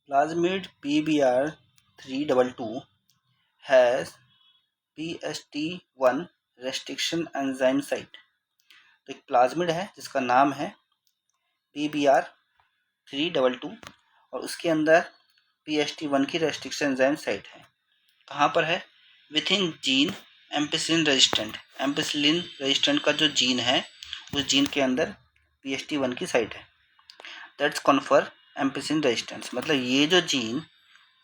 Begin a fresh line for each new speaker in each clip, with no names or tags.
Plasmid PBr322 has PST1 restriction enzyme site। तो एक plasmid है जिसका नाम है PBr322 और उसके अंदर PST1 की रेस्ट्रिक्शन एंजाइम साइट है। कहाँ पर है? Within gene ampicillin resistant. Ampicillin resistant का जो जीन है उस जीन के अंदर PST1 की साइट है। That's confer ampicillin resistance. मतलब ये जो जीन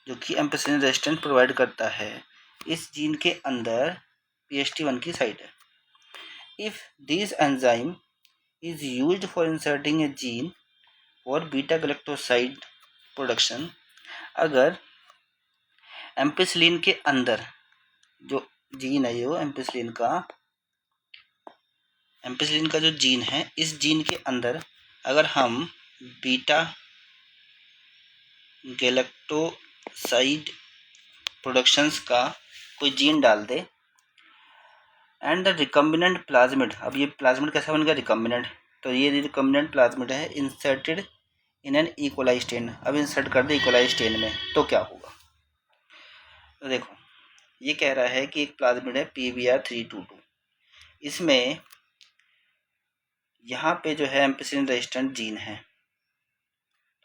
जो कि एम्पिसिलिन रेजिस्टेंस प्रोवाइड करता है, इस जीन के अंदर PST1 की साइट है। If this enzyme is used for inserting A gene और बीटा गैलेक्टोसाइड प्रोडक्शन, अगर एम्पिसिलिन के अंदर जो जीन है, जो एम्पिसिलिन का जो जीन है, इस जीन के अंदर अगर हम बीटा गैलेक्टोसाइड प्रोडक्शंस का कोई जीन डाल दे एंड द रिकम्बिनेंट प्लाज्मिड। अब ये प्लाज्मिड कैसा बन गया? रिकम्बिनेंट। तो ये रिकम्बिनेंट प्लाज्मिड है inserted in an E coli strain. अब इंसर्ट कर दे इकोलाई स्टेन में तो क्या होगा? तो देखो, ये कह रहा है कि एक प्लाज्मिड है PBr322, इसमें यहाँ पे जो है एम्पिसिलिन रेजिस्टेंट जीन है।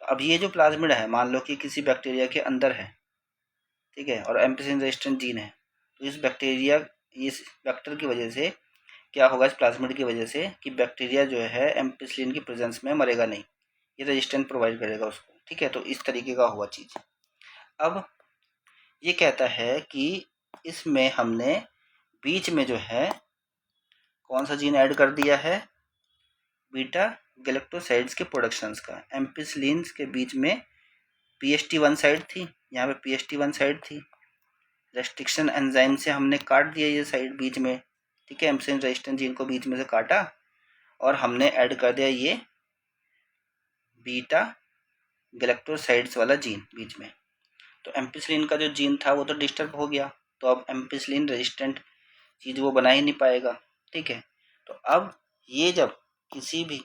तो अब ये जो प्लाज्मिड है, मान लो कि किसी बैक्टीरिया के अंदर है, ठीक है, और एम्पिसिलिन रेजिस्टेंट जीन है, तो इस वेक्टर की वजह से क्या होगा? इस प्लाज्मिड की वजह से कि बैक्टीरिया जो है एम्पिसिलिन की प्रेजेंस में मरेगा नहीं, ये रेजिस्टेंस प्रोवाइड करेगा उसको, ठीक है। तो इस तरीके का हुआ चीज़। अब ये कहता है कि इसमें हमने बीच में जो है कौन सा जीन ऐड कर दिया है? बीटा गैलेक्टोसाइड्स के प्रोडक्शंस का। एम्पिसिलिन के बीच में PST1 साइड थी, यहाँ पे PST1 साइड थी, रेस्ट्रिक्शन एंजाइम से हमने काट दिया ये साइड बीच में, ठीक है। एम्पिसिलिन रेजिस्टेंट जीन को बीच में से काटा और हमने ऐड कर दिया ये बीटा गैलेक्टोसाइड्स वाला जीन बीच में। तो एम्पिसिलिन का जो जीन था वो तो डिस्टर्ब हो गया, तो अब एम्पिसिलिन रेजिस्टेंट चीज़ वो बना ही नहीं पाएगा, ठीक है। तो अब ये जब किसी भी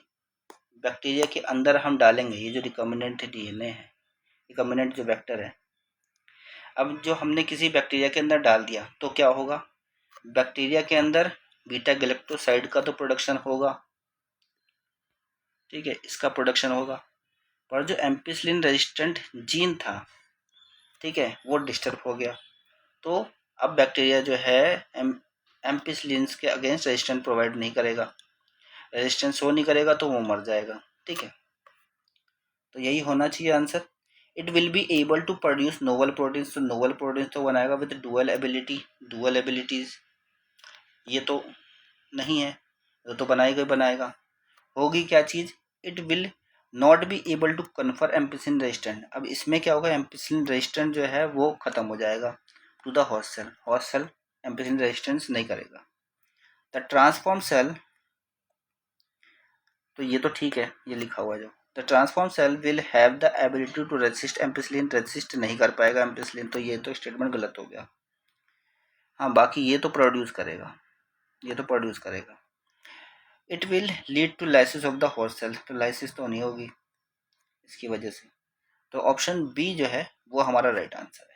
बैक्टीरिया के अंदर हम डालेंगे, ये जो रिकम्बिनेंट DNA है, रिकम्बिनेंट जो वेक्टर है, अब जो हमने किसी बैक्टीरिया के अंदर डाल दिया तो क्या होगा? बैक्टीरिया के अंदर बीटा गैलेक्टोसाइड का तो प्रोडक्शन होगा, ठीक है, इसका प्रोडक्शन होगा, पर जो एम्पिसिलिन रेजिस्टेंट जीन था, ठीक है, वो डिस्टर्ब हो गया। तो अब बैक्टीरिया जो है एम्पिसिलिन के अगेंस्ट रेजिस्टेंस प्रोवाइड नहीं करेगा, रेजिस्टेंस शो नहीं करेगा, तो वो मर जाएगा, ठीक है। तो यही होना चाहिए answer. It will be able to produce novel proteins. तो नोवल प्रोटीन्स तो बनाएगा विद डुअल एबिलिटीज, ये तो नहीं है, तो बनाएगा। होगी क्या चीज़? It will not be able to confer ampicillin resistant. अब इसमें क्या होगा? एम्पिसिलिन रेजिस्टेंट जो है वो खत्म हो जाएगा to the host cell ampicillin resistance नहीं करेगा। द ट्रांसफॉर्म सेल, तो ये तो ठीक है, ये लिखा हुआ जो the transform cell will have the ability to resist ampicillin. Resist नहीं कर पाएगा एम्पिसिलिन, तो ये तो स्टेटमेंट गलत हो गया। हाँ, बाकी ये तो प्रोड्यूस करेगा। It will lead to lysis of the host cell. तो लाइसिस तो नहीं होगी इसकी वजह से। तो ऑप्शन बी जो है वो हमारा राइट आंसर है।